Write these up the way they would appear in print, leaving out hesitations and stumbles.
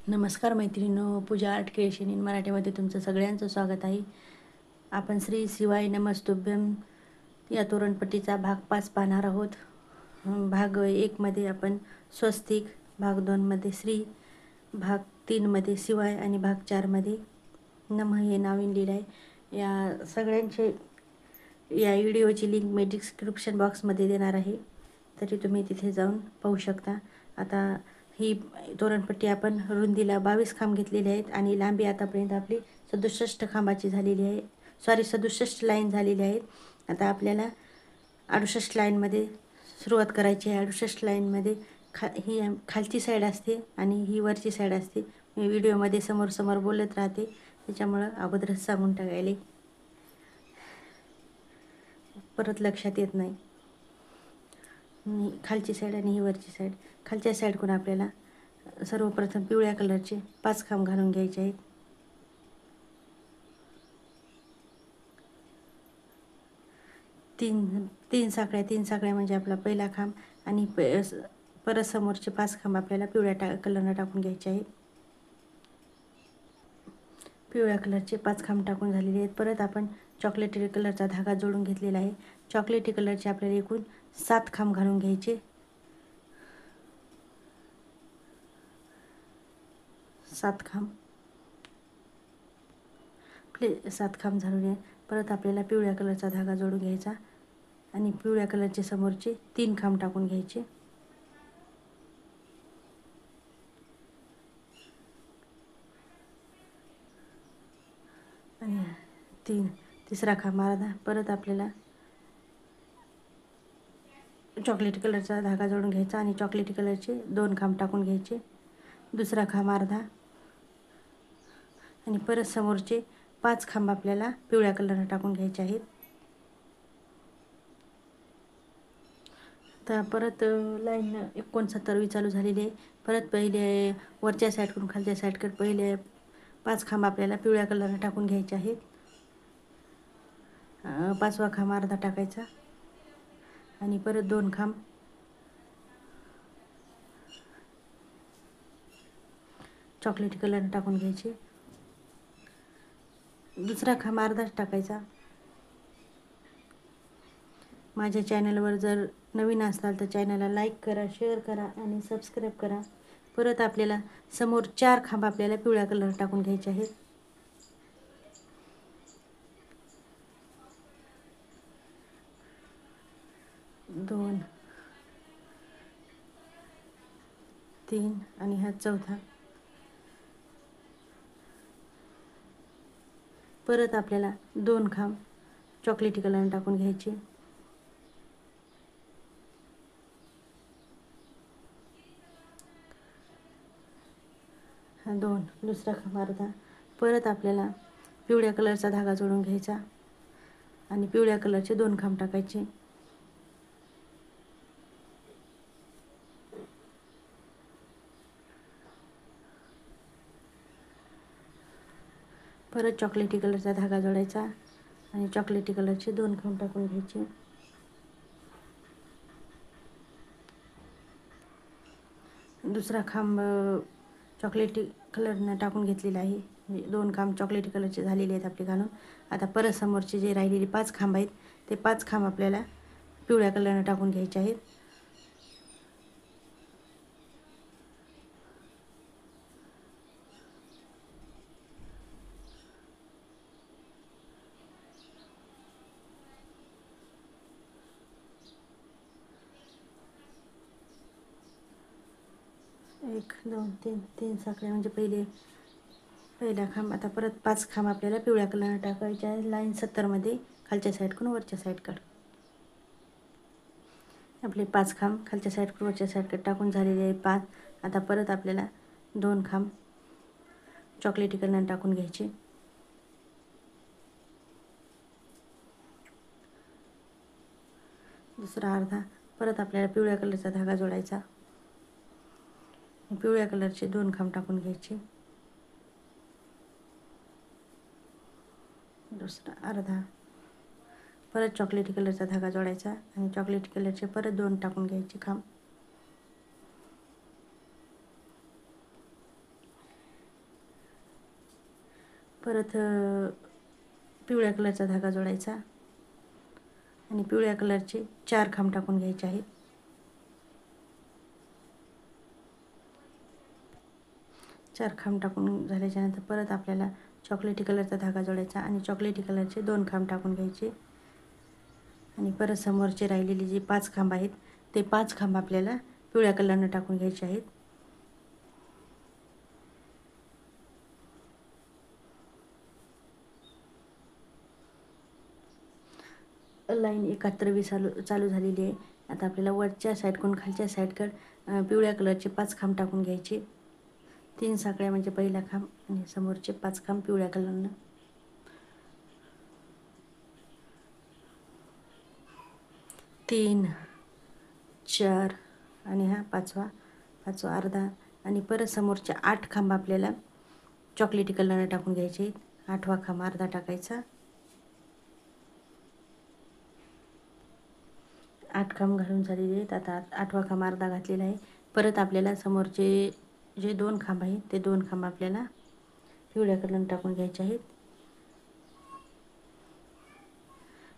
नमस्कार मैत्रिणींनो, पूजा art creation in मराठीमध्ये तुमचं सगळ्यांचं स्वागत आहे. आपण श्री शिवाय नमस्तुभ्यम या तोरणपट्टीचा भाग 5 पाहणार आहोत. भाग 1मध्ये आपण स्वस्तिक, भाग 2मध्ये श्री, भाग 3मध्ये शिवाय आणि भाग 4मध्ये नमः हे नावीन लिहिलं आहे. या सगळ्यांचे या व्हिडिओची लिंक मी डिस्क्रिप्शन बॉक्समध्ये देणार आहे, तरी तुम्ही तिथे जाऊन पाहू शकता. आता ही तोरणपट्टी आपण रुंदीला 22 खांब घेतलेले आहेत आणि लांबी आतापर्यंत आपली 67 खांबाची झालेली आहे. 67 लाईन झालेली आहेत. आता आपल्याला 68 लाईनमध्ये सुरुवात करायची आहे. 68 लाईनमध्ये ही खालची साईड असते आणि ही वरची साईड असते. मी व्हिडिओमध्ये समोर बोलत राहते, त्याच्यामुळं अगोदरच सांगून टाकायले, परत लक्षात येत नाही. खालची साईड आणि ही वरची साईड. खालच्या साईडकडून आपल्याला सर्वप्रथम पिवळ्या कलरचे 5 खांब घालून घ्यायचे आहेत. तीन साखळ्या म्हणजे आपला पहिला खांब आणि परत समोरचे 5 खांब आपल्याला पिवळ्या कलरनं टाकून घ्यायचे आहेत. पिवळ्या कलरचे 5 खांब टाकून झालेले आहेत. परत आपण चॉकलेटी कलरचा धागा जोडून घेतलेला आहे. चॉकलेटी कलरचे आपल्याला एकूण 7 खांब घालून घ्यायचे. 7 खांब 7 खांब झाले. परत आपल्याला पिवळ्या कलरचा धागा जोडून घ्यायचा आणि पिवळ्या कलरचे समोरचे 3 खांब टाकून घ्यायचे. आणि तिसरा खांब अर्धा. परत आपल्याला चॉकलेटी कलरचा धागा जोडून घ्यायचा आणि चॉकलेटी कलरचे 2 खांब टाकून घ्यायचे. दुसरा खांब अर्धा आणि परत समोरचे 5 खांब आपल्याला पिवळ्या कलरनं टाकून घ्यायचे आहेत. तर परत लाईन 69वी चालू झालेली आहे. परत पहिले वरच्या साईडकडून खालच्या साईडकडे पहिले 5 खांब आपल्याला पिवळ्या कलरनं टाकून घ्यायचे आहेत. 5वा खांब अर्धा टाकायचा आणि परत 2 खांब चॉकलेटी कलरनं टाकून घ्यायचे. दुसरा खांब अर्धाच टाकायचा. माझ्या चॅनलवर जर नवीन असाल तर चॅनलला लाईक करा, शेअर करा आणि सबस्क्राईब करा. परत आपल्याला समोर 4 खांब आपल्याला पिवळ्या कलर टाकून घ्यायचे आहेत. 2 3 आणि हा चौथा. परत आपल्याला 2 खांब चॉकलेटी कलर टाकून घ्यायचे. हा 2. दुसरा खांब अर्धा. परत आपल्याला पिवळ्या कलरचा धागा जोडून घ्यायचा आणि पिवळ्या कलरचे 2 खांब टाकायचे. परत चॉकलेटी कलरचा धागा जोडायचा आणि चॉकलेटी कलरचे 2 खांब टाकून घ्यायचे. दुसरा खांब चॉकलेटी कलरनं टाकून घेतलेला आहे. 2 खांब चॉकलेटी कलरचे झालेले आहेत आपले घालून. आता परत समोरचे जे राहिलेले 5 खांब आहेत ते 5 खांब आपल्याला पिवळ्या कलरनं टाकून घ्यायचे आहेत. एक 2 3 साखळ्या म्हणजे पहिला खांब. आता परत 5 खांब आपल्याला पिवळ्या कलरनं टाकायचे आहे. लाईन 70मध्ये खालच्या साईडकडून वरच्या साईडकडे आपले 5 खांब खालच्या साईडकडून वरच्या साईडकडे टाकून झालेले आहे 5. आता परत आपल्याला 2 खांब चॉकलेटी कलरनं टाकून घ्यायचे. दुसरा अर्धा. परत आपल्याला पिवळ्या कलरचा धागा जोडायचा. पिवळ्या कलरचे 2 खांब टाकून घ्यायचे. दुसरा अर्धा. परत चॉकलेटी कलरचा धागा जोडायचा आणि चॉकलेटी कलरचे परत 2 टाकून घ्यायचे खांब. परत पिवळ्या कलरचा धागा जोडायचा आणि पिवळ्या कलरचे 4 खांब टाकून घ्यायचे आहेत. चार खांब टाकून झाल्याच्यानंतर परत आपल्याला चॉकलेटी कलरचा धागा जोडायचा आणि चॉकलेटी कलरचे 2 खांब टाकून घ्यायचे आणि परत समोरचे राहिलेले जे 5 खांब आहेत ते 5 खांब आपल्याला पिवळ्या कलरनं टाकून घ्यायचे आहेत. लाईन 71 चालू झालेली आहे. आता आपल्याला वरच्या साईडकडून खालच्या साईडकडे पिवळ्या कलरचे 5 खांब टाकून घ्यायचे. 3 साकळ्या म्हणजे पहिला खांब आणि समोरचे 5 खांब पिवळ्या कलरनं. 3 4 आणि हा पाचवा अर्धा आणि परत समोरच्या 8 खांब आपल्याला चॉकलेटी कलरनं टाकून घ्यायचे. 8वा खांब अर्धा टाकायचा. 8 खांब घालून झालेले आहेत. आता 8वा खांब अर्धा घातलेला आहे. परत आपल्याला समोरचे जे 2 खांब आहेत ते 2 खांब आपल्याला पिवळ्या कलरनं टाकून घ्यायचे आहेत.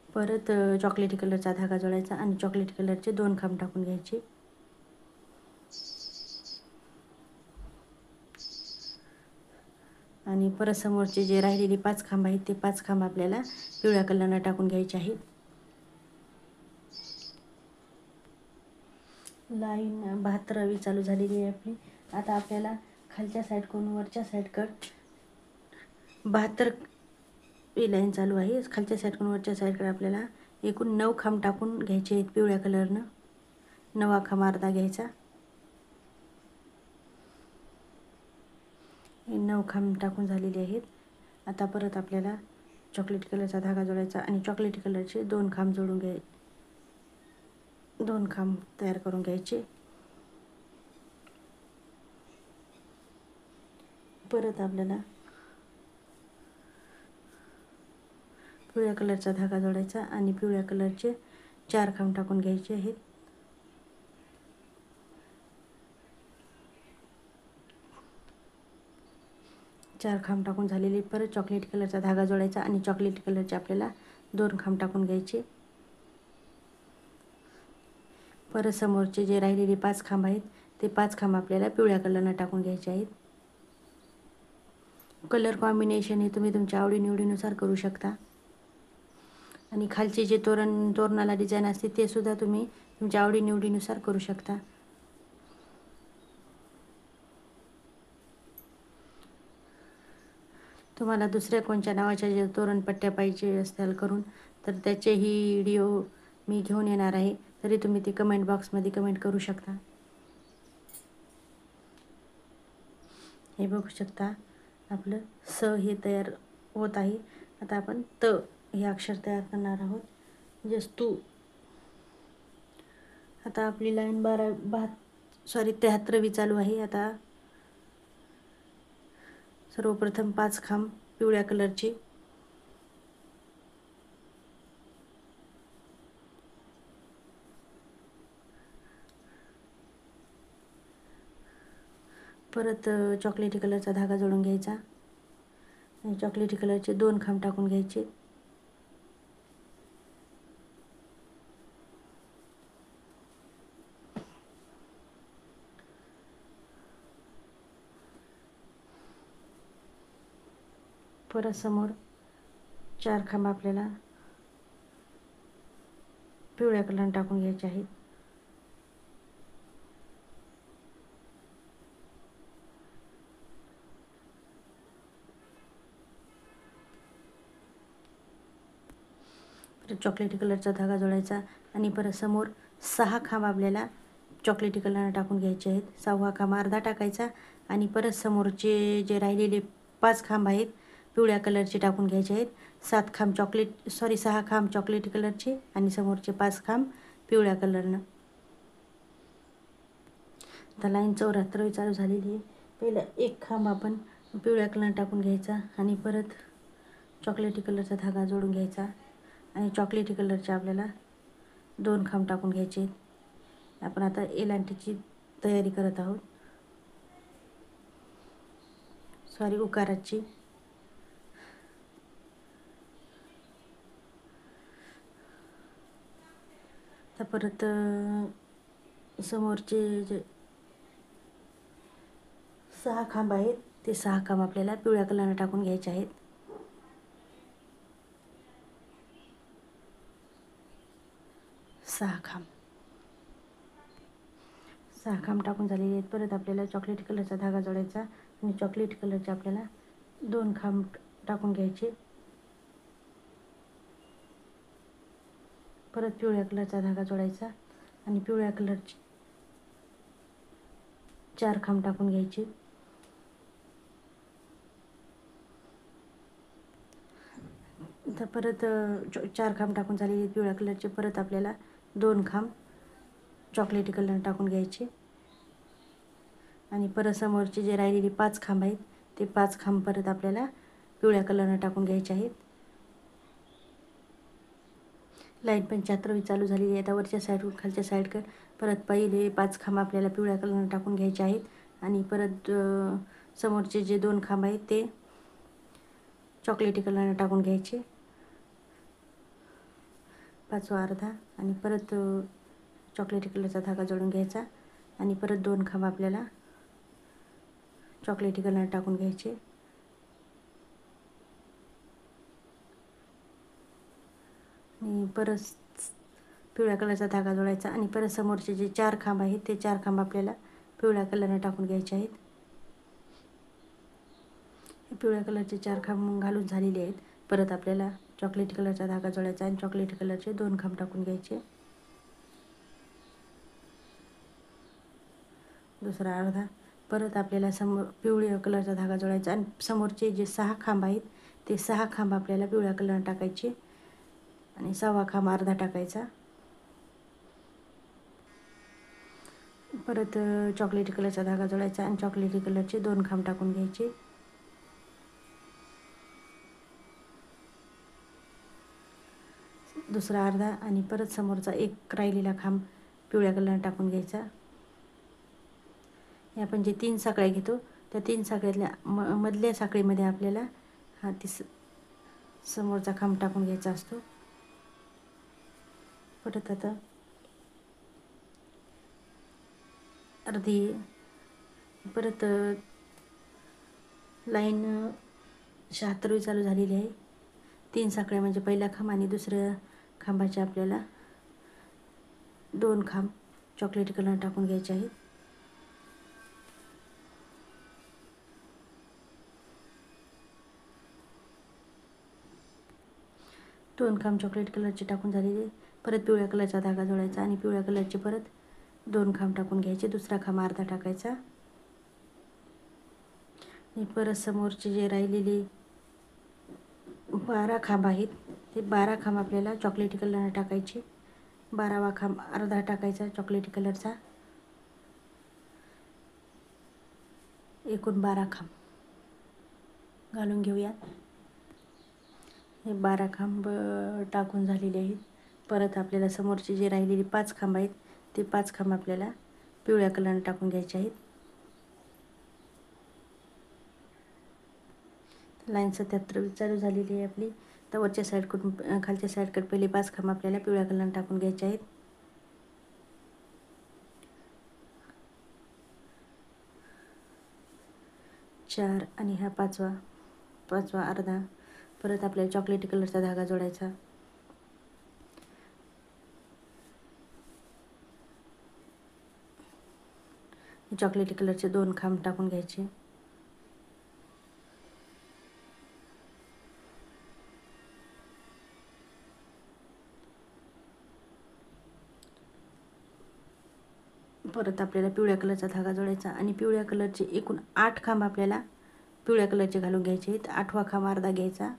परत चॉकलेटी कलरचा धागा जोडायचा आणि चॉकलेटी कलरचे 2 खांब टाकून घ्यायचे. आणि परत समोरचे जे राहिलेले 5 खांब आहेत ते 5 खांब आपल्याला पिवळ्या कलरनं टाकून घ्यायचे आहेत. लाईन 72वी चालू झालेली आहे आपली. आता आपल्याला खालच्या साईडकडून वरच्या साईडकडे 72 लाईन चालू आहे. खालच्या साईडकडून वरच्या साईडकडे आपल्याला एकूण 9 खांब टाकून घ्यायचे आहेत पिवळ्या कलरनं. 9वा खांब अर्धा घ्यायचा. हे 9 खांब टाकून झालेले आहेत. आता परत आपल्याला चॉकलेटी कलरचा धागा जोडायचा आणि चॉकलेटी कलरचे 2 खांब जोडून 2 खांब तयार करून घ्यायचे. परत आपल्याला पिवळ्या कलरचा धागा जोडायचा आणि पिवळ्या कलरचे 4 खांब टाकून घ्यायचे आहेत. चार खांब टाकून झालेले. परत चॉकलेटी कलरचा धागा जोडायचा आणि चॉकलेटी कलरचे आपल्याला 2 खांब टाकून घ्यायचे. परत समोरचे जे राहिलेले 5 खांब आहेत ते 5 खांब आपल्याला पिवळ्या कलरनं टाकून घ्यायचे आहेत. कलर कॉम्बिनेशन हे तुम्ही तुमच्या आवडीनिवडीनुसार करू शकता. आणि खालचे जे तोरणाला डिझाईन असते ते सुद्धा तुम्ही तुमच्या आवडीनिवडीनुसार करू शकता. तुम्हाला दुसऱ्या कोणत्या नावाच्या जे तोरणपट्ट्या पाहिजे असतील करून तर त्याचेही व्हिडिओ मी घेऊन येणार आहे. तरी तुम्ही ते कमेंट बॉक्समध्ये कमेंट करू शकता. हे बघू शकता आपलं स हे तयार होत आहे. आता आपण त हे अक्षर तयार करणार आहोत. म्हणजेच तू. आता आपली लाईन 73वी चालू आहे. आता सर्वप्रथम 5 खांब पिवळ्या कलरचे. परत चॉकलेटी कलरचा धागा जोडून घ्यायचा आणि चॉकलेटी कलरचे 2 खांब टाकून घ्यायचे. परत समोर 4 खांब आपल्याला पिवळ्या कलरने टाकून घ्यायचे आहेत. परत चॉकलेटी कलरचा धागा जोडायचा आणि परत समोर 6 खांब आपल्याला चॉकलेटी कलरने टाकून घ्यायचे आहेत. 6वा खांब अर्धा टाकायचा आणि परत समोरचे जे राहिलेले 5 खांब आहेत पिवळ्या कलरचे टाकून घ्यायचे आहेत. 6 खांब चॉकलेटी कलरचे आणि समोरचे 5 खांब पिवळ्या कलरनं. आता लाईन 74वी चालू झालेली आहे. पहिला 1 खांब आपण पिवळ्या कलर टाकून घ्यायचा आणि परत चॉकलेटी कलरचा धागा जोडून घ्यायचा आणि चॉकलेटी कलरचे आपल्याला 2 खांब टाकून घ्यायचे. आपण आता एलांटीची तयारी करत आहोत. उकाराची. परत समोरचे जे 6 खांब आहेत ते 6 खांब आपल्याला पिवळ्या कलरने टाकून घ्यायचे आहेत. सहा खांब टाकून झालेले आहेत. परत आपल्याला चॉकलेट कलरचा धागा जोडायचा आणि चॉकलेट कलरचे आपल्याला 2 खांब टाकून घ्यायचे. परत पिवळ्या कलरचा धागा जोडायचा आणि पिवळ्या कलरचे 4 खांब टाकून घ्यायचे. तर परत 4 खांब टाकून झालेले पिवळ्या कलरचे. परत आपल्याला 2 खांब चॉकलेटी कलर टाकून घ्यायचे आणि परत समोरचे जे राहिलेले 5 खांब आहेत ते 5 खांब परत आपल्याला पिवळ्या कलरनं टाकून घ्यायचे आहेत. लाईन 75 चालू झालेली आहे. आता वरच्या साईडवरून खालच्या साईडकडे परत पहिले 5 खांब आपल्याला पिवळ्या कलरनं टाकून घ्यायचे आहेत आणि परत समोरचे जे 2 खांब आहेत ते चॉकलेटी कलरनं टाकून घ्यायचे. 5वा अर्धा आणि परत चॉकलेटी कलरचा धागा जोडून घ्यायचा आणि परत 2 खांब आपल्याला चॉकलेटी कलर टाकून घ्यायचे. आणि परत पिवळ्या कलरचा धागा जोडायचा आणि परत समोरचे जे 4 खांब आहेत ते 4 खांब आपल्याला पिवळ्या कलरने टाकून घ्यायचे आहेत. पिवळ्या कलरचे 4 खांब घालून झालेले आहेत. परत आपल्याला चॉकलेटी कलरचा धागा जोडायचा आणि चॉकलेटी कलरचे 2 खांब टाकून घ्यायचे. दुसरा अर्धा. परत आपल्याला पिवळ्या कलरचा धागा जोडायचा आणि समोरचे जे 6 खांब आहेत ते 6 खांब आपल्याला पिवळ्या कलरने टाकायचे आणि 6वा खांब अर्धा टाकायचा. परत चॉकलेटी कलरचा धागा जोडायचा आणि चॉकलेटी कलरचे 2 खांब टाकून घ्यायचे. दुसरा अर्धा आणि परत समोरचा एक राहिलेला खांब पिवळ्या कलरने टाकून घ्यायचा. आपण जे 3 साखळ्या घेतो त्या 3 साखळ्यातल्या मधल्या साखळीमध्ये आपल्याला हा समोरचा खांब टाकून घ्यायचा असतो. परत आता अर्धी परत लाईन 76 चालू झालेली आहे. 3 साखळ्या म्हणजे पहिला खांब आणि दुसऱ्या खांबाचे आपल्याला 2 खांब चॉकलेटी कलर टाकून घ्यायचे आहेत. दोन खांब चॉकलेट कलरचे टाकून झालेले. परत पिवळ्या कलरचा धागा जोडायचा आणि पिवळ्या कलरचे परत 2 खांब टाकून घ्यायचे. दुसरा खांब अर्धा टाकायचा आणि परत समोरचे जे राहिलेले 12 खांब आहेत ते 12 खांब आपल्याला चॉकलेटी कलरने टाकायचे. 12वा खांब अर्धा टाकायचा चॉकलेटी कलरचा. एकूण 12 खांब घालून घेऊया. हे 12 खांब टाकून झालेले आहेत. परत आपल्याला समोरचे जे राहिलेले 5 खांब आहेत ते 5 खांब आपल्याला पिवळ्या कलरने टाकून घ्यायचे आहेत. लाईन 77 चालू झालेली आहे आपली. तर वरच्या साईडकडून खालच्या साईडकडे पहिले 5 खांब आपल्याला पिवळ्या कलरने टाकून घ्यायचे आहेत. चार आणि हा पाचवा अर्धा. परत आपल्याला चॉकलेटी कलरचा धागा जोडायचा. चॉकलेटी कलरचे 2 खांब टाकून घ्यायचे. परत आपल्याला पिवळ्या कलरचा धागा जोडायचा आणि पिवळ्या कलरचे एकूण 8 खांब आपल्याला पिवळ्या कलरचे घालून घ्यायचे आहेत. 8वा खांब अर्धा घ्यायचा.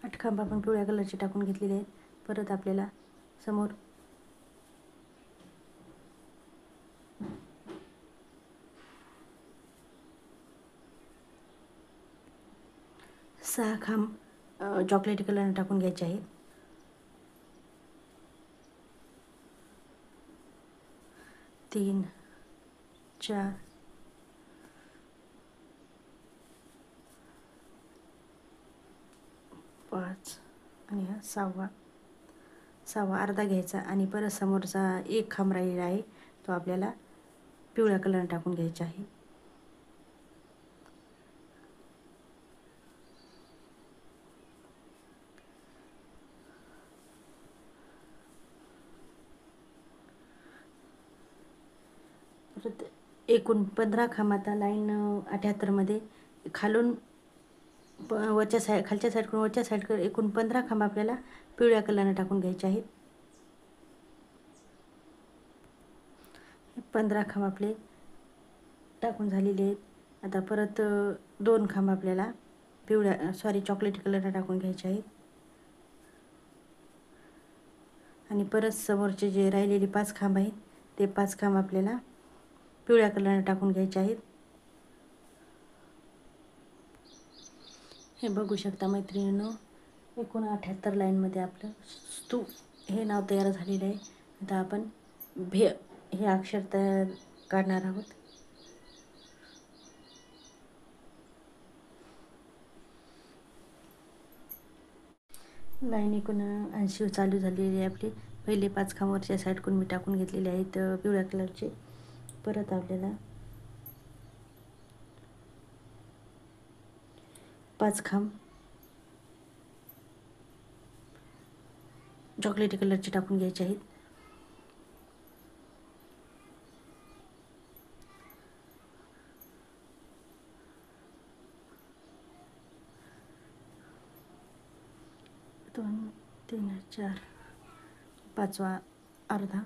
8 खांब आपण पिवळ्या कलरचे टाकून घेतलेले आहेत. परत आपल्याला समोर 6 खांब चॉकलेटी कलरने टाकून घ्यायचे आहेत. 3 4 5 5 आणि हा 6वा अर्धा घ्यायचा आणि परत समोरचा एक खांब राहिलेला आहे तो आपल्याला पिवळ्या कलर टाकून घ्यायचा आहे. परत एकूण 15 खांब आता लाईन 78मध्ये खालून खालच्या साईडकडून वरच्या साईडकडे एकूण 15 खांब आपल्याला पिवळ्या कलरने टाकून घ्यायचे आहेत. 15 खांब आपले टाकून झालेले आहेत. आता परत 2 खांब आपल्याला चॉकलेटी कलरने टाकून घ्यायचे आहेत. आणि परत समोरचे जे राहिलेले 5 खांब आहेत ते 5 खांब आपल्याला पिवळ्या कलरने टाकून घ्यायचे आहेत. हे बघू शकता मैत्रिणींनो, एकूण 78 लाईनमध्ये आपलं स्तू हे नाव तयार झालेलं आहे. आता आपण भे हे अक्षर काढणार आहोत. लाईन एकूण 80 चालू झालेली आहे आपली. पहिले 5 खांब वरच्या साईडकडून मी टाकून घेतलेले आहेत पिवळ्या कलरचे. परत आपल्याला 5 खांब चॉकलेटी कलरचे टाकून घ्यायचे आहेत. दोन, 3, 4, 5वा अर्धा.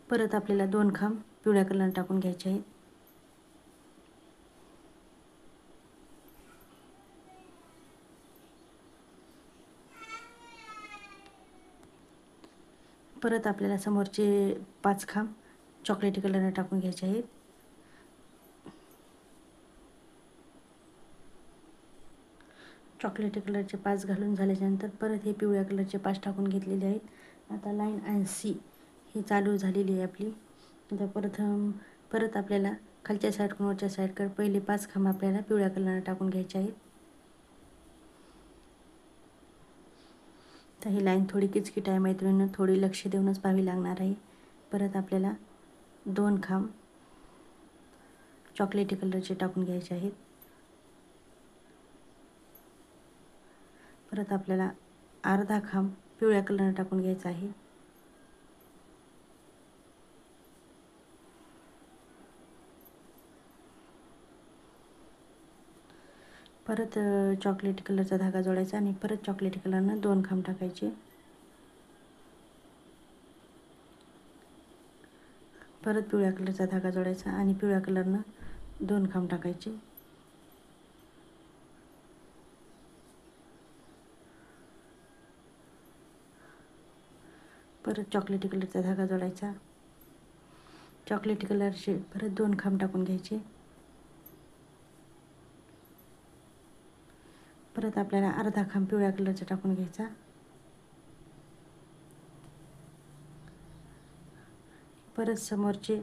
परत आपल्याला 2 खांब पिवळ्या कलर टाकून घ्यायचे आहेत. परत आपल्याला समोरचे 5 खांब चॉकलेटी कलरने टाकून घ्यायचे आहेत. चॉकलेटी कलरचे 5 घालून झाल्याच्यानंतर परत हे पिवळ्या कलरचे 5 टाकून घेतलेले आहेत. आता लाईन 80 ही चालू झालेली आहे आपली. आता परत आपल्याला खालच्या साईडकडून वरच्या साईडकडे पहिले 5 खांब आपल्याला पिवळ्या कलरने टाकून घ्यायचे आहेत. तर ही लाईन थोडी किचकिट आहे मैत्रिणींनो, थोडी लक्ष देऊनच पाहावी लागणार आहे. परत आपल्याला 2 खांब चॉकलेटी कलरचे टाकून घ्यायचे आहेत. परत आपल्याला अर्धा खांब पिवळ्या कलरने टाकून घ्यायचा आहे. परत चॉकलेटी कलरचा धागा जोडायचा आणि परत चॉकलेटी कलरनं 2 खांब टाकायचे. परत पिवळ्या कलरचा धागा जोडायचा आणि पिवळ्या कलरनं 2 खांब टाकायचे. परत चॉकलेटी कलरचा धागा जोडायचा. चॉकलेटी कलरचे परत 2 खांब टाकून घ्यायचे. परत आपल्याला अर्धा खांब पिवळ्या कलरचा टाकून घ्यायचा. परत समोरचे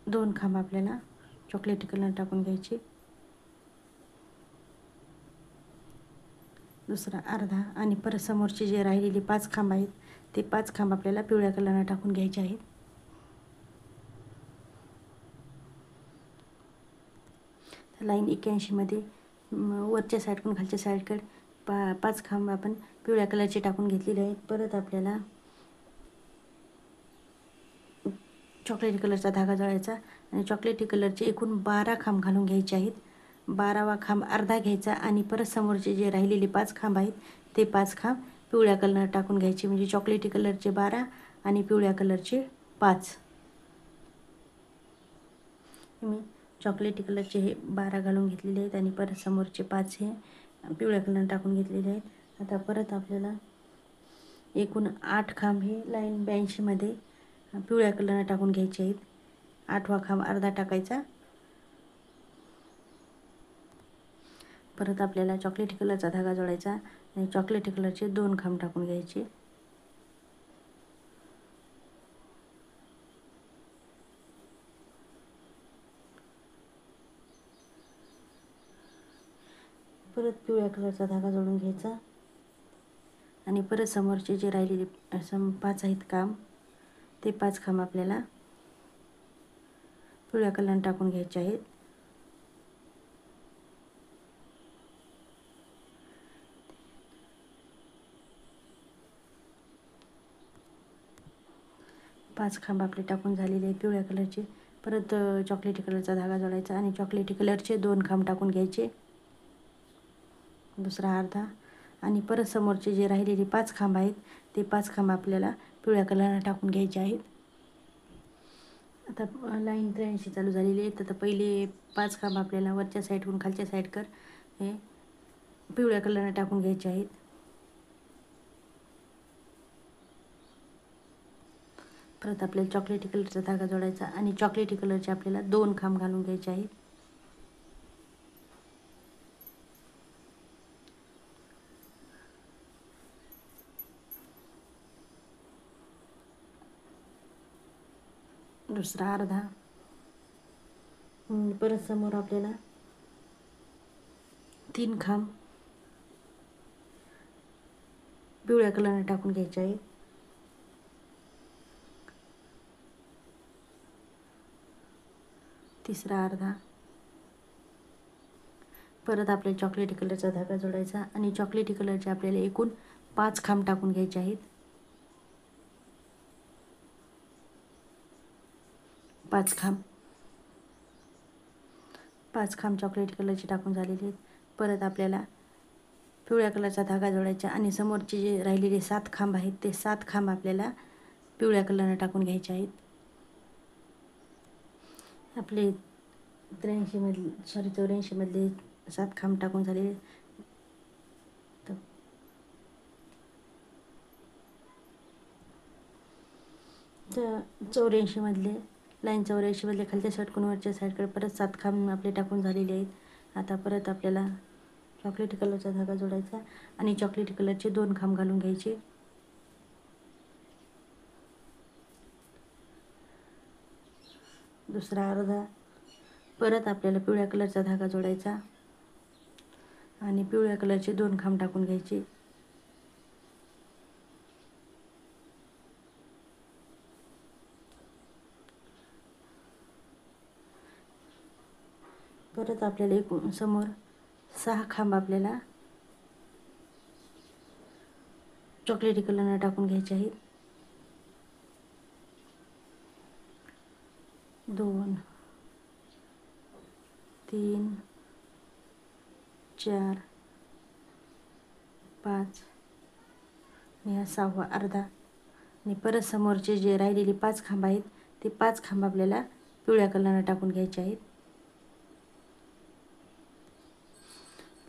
2 खांब आपल्याला चॉकलेटी कलर टाकून घ्यायचे. दुसरा अर्धा आणि परत समोरचे जे राहिलेले 5 खांब आहेत ते 5 खांब आपल्याला पिवळ्या कलरने टाकून घ्यायचे आहेत. लाईन 81मध्ये वरच्या साईडकडून खालच्या साईडकडे 5 खांब आपण पिवळ्या कलरचे टाकून घेतलेले आहेत. परत आपल्याला चॉकलेटी कलरचा धागा जोडायचा आणि चॉकलेटी कलरचे एकूण 12 खांब घालून घ्यायचे आहेत. 12वा खांब अर्धा घ्यायचा आणि परत समोरचे जे राहिलेले 5 खांब आहेत ते 5 खांब पिवळ्या कलर टाकून घ्यायचे. म्हणजे चॉकलेटी कलरचे 12 आणि पिवळ्या कलरचे 5. मी चॉकलेटी कलरचे हे 12 घालून घेतलेले आहेत आणि परत समोरचे 5 हे पिवळ्या कलर टाकून घेतलेले आहेत. आता परत आपल्याला एकूण 8 खांब हे लाईन 82मध्ये पिवळ्या कलरने टाकून घ्यायचे आहेत. 8वा खांब अर्धा टाकायचा. परत आपल्याला चॉकलेटी कलरचा धागा जोडायचा आणि चॉकलेटी कलरचे 2 खांब टाकून घ्यायचे. परत परत पिवळ्या कलरचा धागा जोडून घ्यायचा आणि परत समोरचे जे राहिलेले 5 आहेत खांब, ते 5 खांब आपल्याला पिवळ्या कलरने टाकून घ्यायचे आहेत. पाच खांब आपले टाकून झालेले आहेत पिवळ्या कलरचे. परत चॉकलेटी कलरचा धागा जोडायचा आणि चॉकलेटी कलरचे 2 खांब टाकून घ्यायचे, दुसरा अर्धा. आणि परत समोरचे जे राहिलेले 5 खांब आहेत, ते 5 खांब आपल्याला पिवळ्या कलरने टाकून घ्यायचे आहेत. आता लाईन 83 चालू झालेली आहे. तर पहिले 5 खांब आपल्याला वरच्या साईडकडून खालच्या साईडकर हे पिवळ्या कलरने टाकून घ्यायचे आहेत. परत आपल्याला चॉकलेटी कलरचा धागा जोडायचा आणि चॉकलेटी कलरचे आपल्याला 2 खांब घालून घ्यायचे आहेत. दुसरा अर्धा. परत समोर आपल्याला 3 खांब पिवळ्या कलरने टाकून घ्यायचे आहेत. तिसरा अर्धा. परत आपल्याला चॉकलेटी कलरचा धागा जोडायचा आणि चॉकलेटी कलरचे आपल्याला एकूण 5 खांब टाकून घ्यायचे आहेत. 5 खांब चॉकलेटी कलरचे टाकून झालेले आहेत. परत आपल्याला पिवळ्या कलरचा धागा जोडायचा आणि समोरचे जे राहिलेले 7 खांब आहेत, ते 7 खांब आपल्याला पिवळ्या कलरने टाकून घ्यायचे आहेत. आपले 84 मधले 7 खांब टाकून झालेले. तर 84 मधले लाईन 84 मधले खालच्या साईडकडून वरच्या साईडकडे परत 7 खांब आपले टाकून झालेले आहेत. आता परत आपल्याला चॉकलेटी कलरचा धागा जोडायचा आणि चॉकलेटी कलरचे 2 खांब घालून घ्यायचे. दुसरा अर्धा. परत आपल्याला पिवळ्या कलरचा धागा जोडायचा आणि पिवळ्या कलरचे 2 खांब टाकून घ्यायचे. परत आपल्याला एकूण समोर 6 खांब आपल्याला चॉकलेटी कलरने टाकून घ्यायचे आहेत. 2 3 4 5 आणि हा 6वा अर्धा. आणि परत समोरचे जे राहिलेले 5 खांब आहेत, ते 5 खांब आपल्याला पिवळ्या कलरने टाकून घ्यायचे आहेत.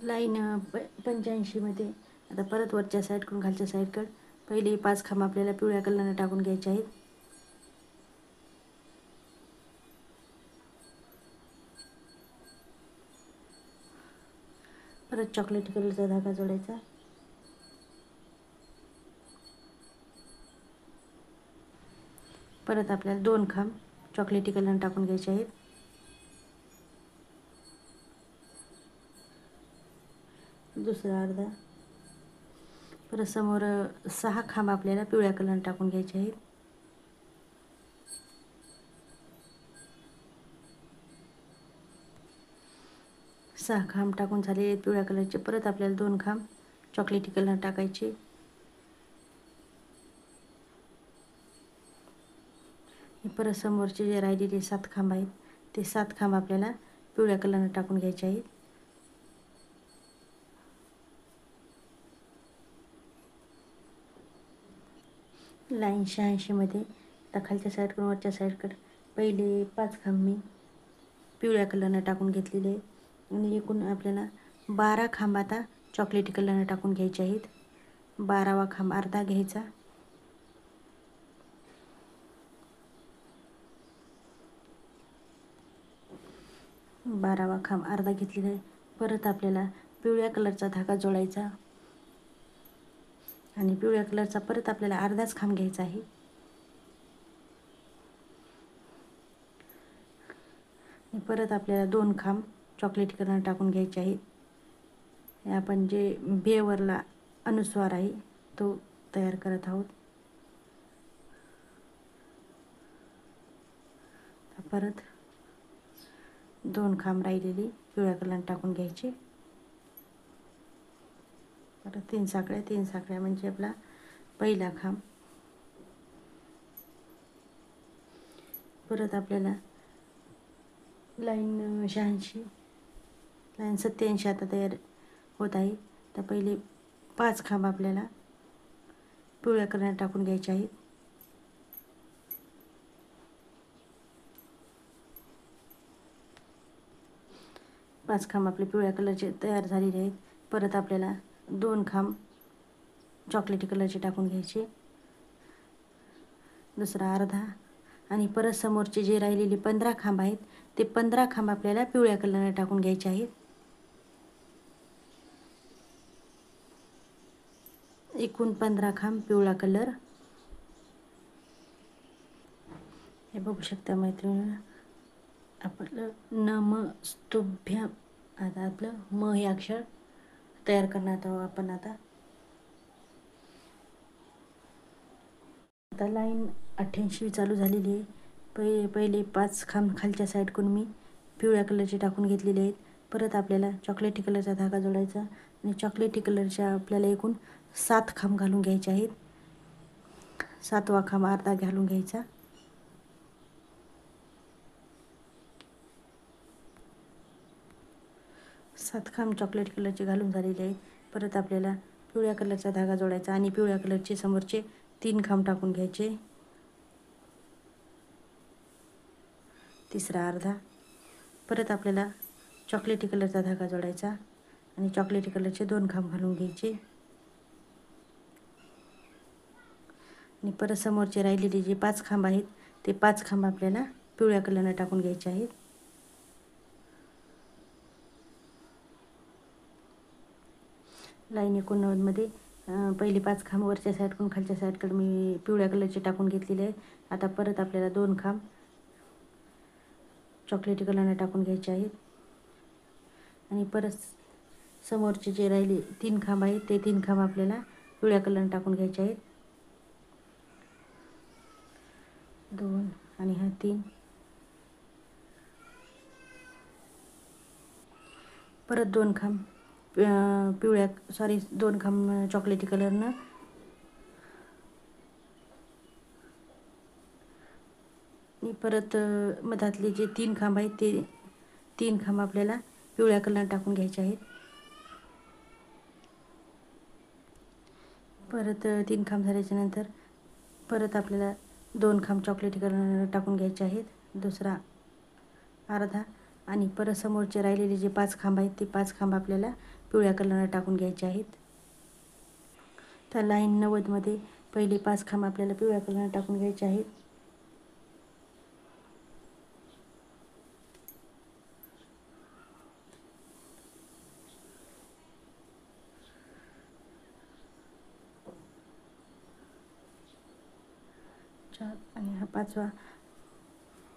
लाईन 85 मध्ये आता परत वरच्या साईडकडून खालच्या साईडकडे पहिले 5 खांब आपल्याला पिवळ्या कलरने टाकून घ्यायचे आहेत. परत चॉकलेटी कलरचा धागा जोडायचा परत आपल्याला 2 खांब चॉकलेटी कलर टाकून घ्यायचे आहेत. दुसरा अर्धा. परत समोर 6 खांब आपल्याला पिवळ्या कलर टाकून घ्यायचे आहेत. सहा खांब टाकून झाले पिवळ्या कलरचे. परत आपल्याला 2 खांब चॉकलेटी कलर टाकायचे. परत समोरचे जे राहिलेले 7 खांब आहेत, ते 7 खांब आपल्याला पिवळ्या कलरने टाकून घ्यायचे आहेत. लाईन 86 मध्ये आता खालच्या साईडकडून वरच्या साईडकडे पहिले 5 खांब मी पिवळ्या कलरने टाकून घेतलेले आहेत आणि एकूण आपल्याला 12 खांब आता चॉकलेटी कलरने टाकून घ्यायचे आहेत. 12वा खांब अर्धा घ्यायचा. बारावा खांब अर्धा घेतलेला आहे. परत आपल्याला पिवळ्या कलरचा धागा जोडायचा आणि पिवळ्या कलरचा परत आपल्याला अर्धाच खांब घ्यायचा आहे. परत आपल्याला 2 खांब चॉकलेटी कलर टाकून घ्यायचे आहेत. हे आपण जे बेवरला अनुस्वार आहे तो तयार करत आहोत. परत 2 खांब राहिलेली पिवळ्या कलर टाकून घ्यायचे. परत 3 साखळ्या म्हणजे आपला पहिला खांब. परत आपल्याला लाईन 86 लाईन 87 आता तयार होत आहे. तर पहिले 5 खांब आपल्याला पिवळ्या कलर टाकून घ्यायचे आहेत. पाच खांब आपले पिवळ्या कलरचे तयार झालेले आहेत. परत आपल्याला 2 खांब चॉकलेटी कलरचे टाकून घ्यायचे, दुसरा अर्धा, आणि परत समोरचे जे राहिलेले 15 खांब आहेत ते 15 खांब आपल्याला पिवळ्या कलरने टाकून घ्यायचे आहेत. एकूण 15 खांब पिवळा कलर. हे बघू शकता मैत्रिणींनो, आपलं नमस्तुभ्यम. आता आपलं म हे अक्षर तयार करणार आहोत आपण. आता लाईन 88 चालू झालेली आहे. पहिले 5 खांब खालच्या साईडकडून मी पिवळ्या कलरचे टाकून घेतलेले आहेत. परत आपल्याला चॉकलेटी कलरचा धागा जोडायचा आणि चॉकलेटी कलरच्या आपल्याला एकूण 7 खांब घालून घ्यायचे आहेत. 7वा खांब अर्धा घालून घ्यायचा. सात खांब चॉकलेट कलरचे घालून झालेले आहेत. परत आपल्याला पिवळ्या कलरचा धागा जोडायचा आणि पिवळ्या कलरचे समोरचे 3 खांब टाकून घ्यायचे. तिसरा अर्धा. परत आपल्याला चॉकलेटी कलरचा धागा जोडायचा आणि चॉकलेटी कलरचे 2 खांब घालून घ्यायचे. आणि परत समोरचे राहिलेले जे 5 खांब आहेत ते 5 खांब आपल्याला पिवळ्या कलरने टाकून घ्यायचे आहेत. लाईन 89 मध्ये पहिले 5 खांब वरच्या साईडकडून खालच्या साईडकडे मी पिवळ्या कलरचे टाकून घेतलेले आहे. आता परत आपल्याला 2 खांब चॉकलेटी कलरने टाकून घ्यायचे आहेत. आणि परत समोरचे जे राहिले 3 खांब आहेत ते 3 खांब आपल्याला पिवळ्या कलरने टाकून घ्यायचे आहेत. 2 आणि हा 3. परत 2 खांब 2 खांब चॉकलेटी कलरनं आणि परत मधातले जे 3 खांब आहेत ते 3 खांब आपल्याला पिवळ्या कलर टाकून घ्यायचे आहेत. परत 3 खांब झाल्याच्या नंतर परत आपल्याला 2 खांब चॉकलेटी कलर टाकून घ्यायचे आहेत, दुसरा अर्धा, आणि परत समोरचे राहिलेले जे 5 खांब आहेत ते 5 खांब आपल्याला पिवळ्या कलर टाकून घ्यायचे आहेत. तर लाईन 90 मध्ये पहिले 5 खांब आपल्याला पिवळ्या कलर टाकून घ्यायचे आहेत. आणि हा 5वा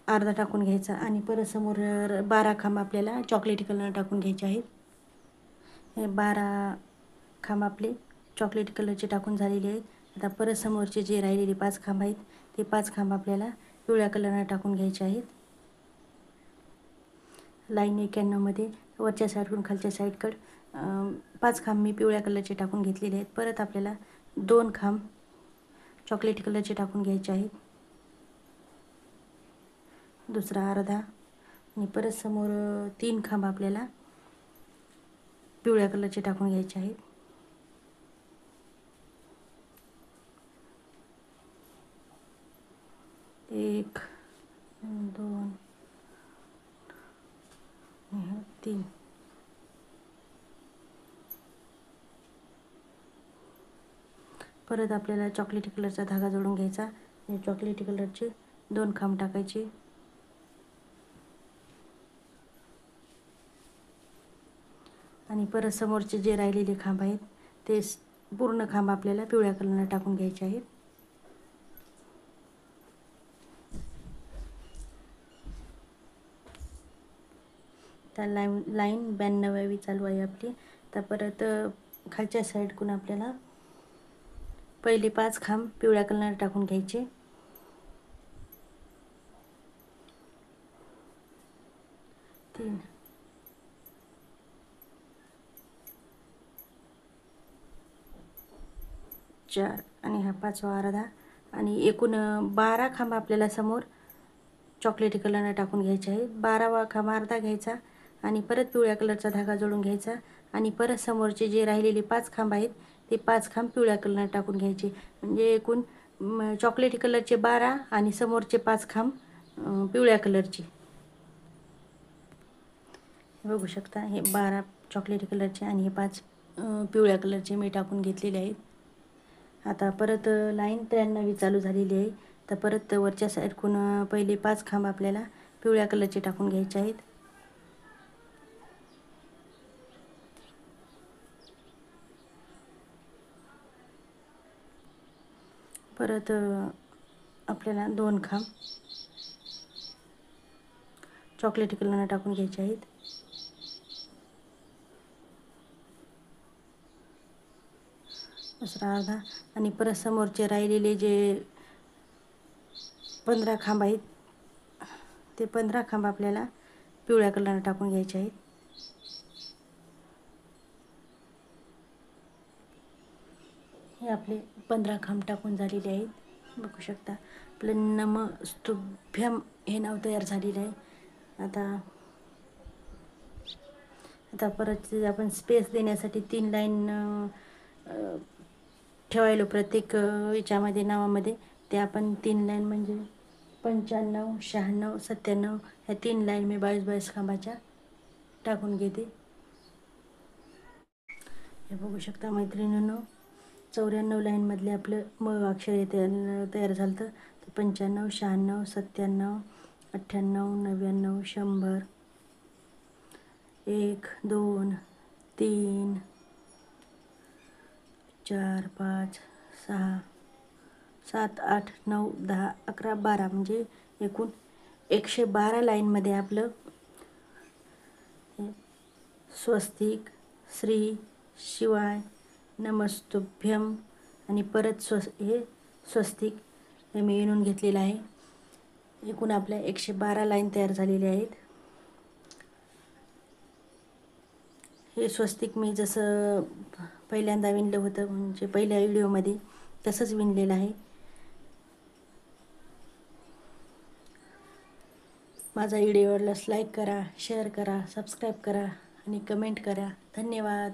अर्धा टाकून घ्यायचा आणि परत समोर 12 खांब आपल्याला चॉकलेटी कलर टाकून घ्यायचे आहेत. हे 12 खांब आपले चॉकलेटी कलरचे टाकून झालेले आहेत. आता परत समोरचे जे राहिलेले 5 खांब आहेत ते 5 खांब आपल्याला पिवळ्या कलरने टाकून घ्यायचे आहेत. लाईन 91 मध्ये वरच्या साईडकडून खालच्या साईडकडे 5 खांब मी पिवळ्या कलरचे टाकून घेतलेले आहेत. परत आपल्याला 2 खांब चॉकलेटी कलरचे टाकून घ्यायचे आहेत, दुसरा अर्धा, आणि परत समोर 3 खांब आपल्याला पिवळ्या कलरचे टाकून घ्यायचे आहेत. एक, 2, 3. परत आपल्याला चॉकलेटी कलरचा धागा जोडून घ्यायचा आणि चॉकलेटी कलरचे 2 खांब टाकायचे. आणि परत समोरचे जे राहिलेले खांब आहेत ते पूर्ण खांब आपल्याला पिवळ्या कलरने टाकून घ्यायचे आहेत. तर लाईन 92वी चालू आहे आपली. तर परत खालच्या साईडकडून आपल्याला पहिले 5 खांब पिवळ्या कलर टाकून घ्यायचे. 3 4 आणि हा 5वा अर्धा आणि एकूण 12 खांब आपल्याला समोर चॉकलेटी कलरने टाकून घ्यायचे आहेत. 12वा खांब अर्धा घ्यायचा आणि परत पिवळ्या कलरचा धागा जोडून घ्यायचा आणि परत समोरचे जे राहिलेले 5 खांब आहेत ते 5 खांब पिवळ्या कलरने टाकून घ्यायचे. म्हणजे एकूण चॉकलेटी कलरचे 12 आणि समोरचे 5 खांब पिवळ्या कलरचे. बघू शकता हे 12 चॉकलेटी कलरचे आणि हे 5 पिवळ्या कलरचे मी टाकून घेतलेले आहेत. आता परत लाईन 93 चालू झालेली आहे. तर परत वरच्या साईडकडून पहिले 5 खांब आपल्याला पिवळ्या कलरचे टाकून घ्यायचे आहेत. परत आपल्याला 2 खांब चॉकलेटी कलरने टाकून घ्यायचे आहेत. दुसरा अर्धा आणि परत समोरचे राहिलेले जे 15 खांब आहेत ते 15 खांब आपल्याला पिवळ्या कलरने टाकून घ्यायचे आहेत. हे आपले 15 खांब टाकून झालेले आहेत. बघू शकता आपलं नमस्तुभ्यम हे नाव तयार झालेलं आहे. आता परत आपण स्पेस देण्यासाठी 3 लाईन ठेवायलो प्रत्येक याच्यामध्ये नावामध्ये. ते आपण 3 लाईन म्हणजे 95, 96, 97 ह्या 3 लाईन मी 22-22 खांबाच्या टाकून घेते. हे बघू शकता मैत्रिणींनो, 94 लाईनमधले आपलं म अक्षर येते तयार झालं. तर 95, 96, 97, 98, 99, 100, 1, 2, 3, 4, 5, 6, 7, 8, 9, 10, 11, 12 म्हणजे एकूण 112 लाईनमध्ये आपलं स्वस्तिक, श्री, शिवाय, नमस्तुभ्यम आणि परत हे स्वस्तिक हे मी विणून घेतलेलं आहे. एकूण आपल्या 112 लाईन तयार झालेल्या आहेत. हे स्वस्तिक मी जसं पहिल्यांदा विणलं होतं म्हणजे पहिल्या व्हिडिओमध्ये तसंच विणलेलं आहे. माझा व्हिडिओ आवडल्यास लाईक करा, शेअर करा, सबस्क्राईब करा आणि कमेंट करा. धन्यवाद.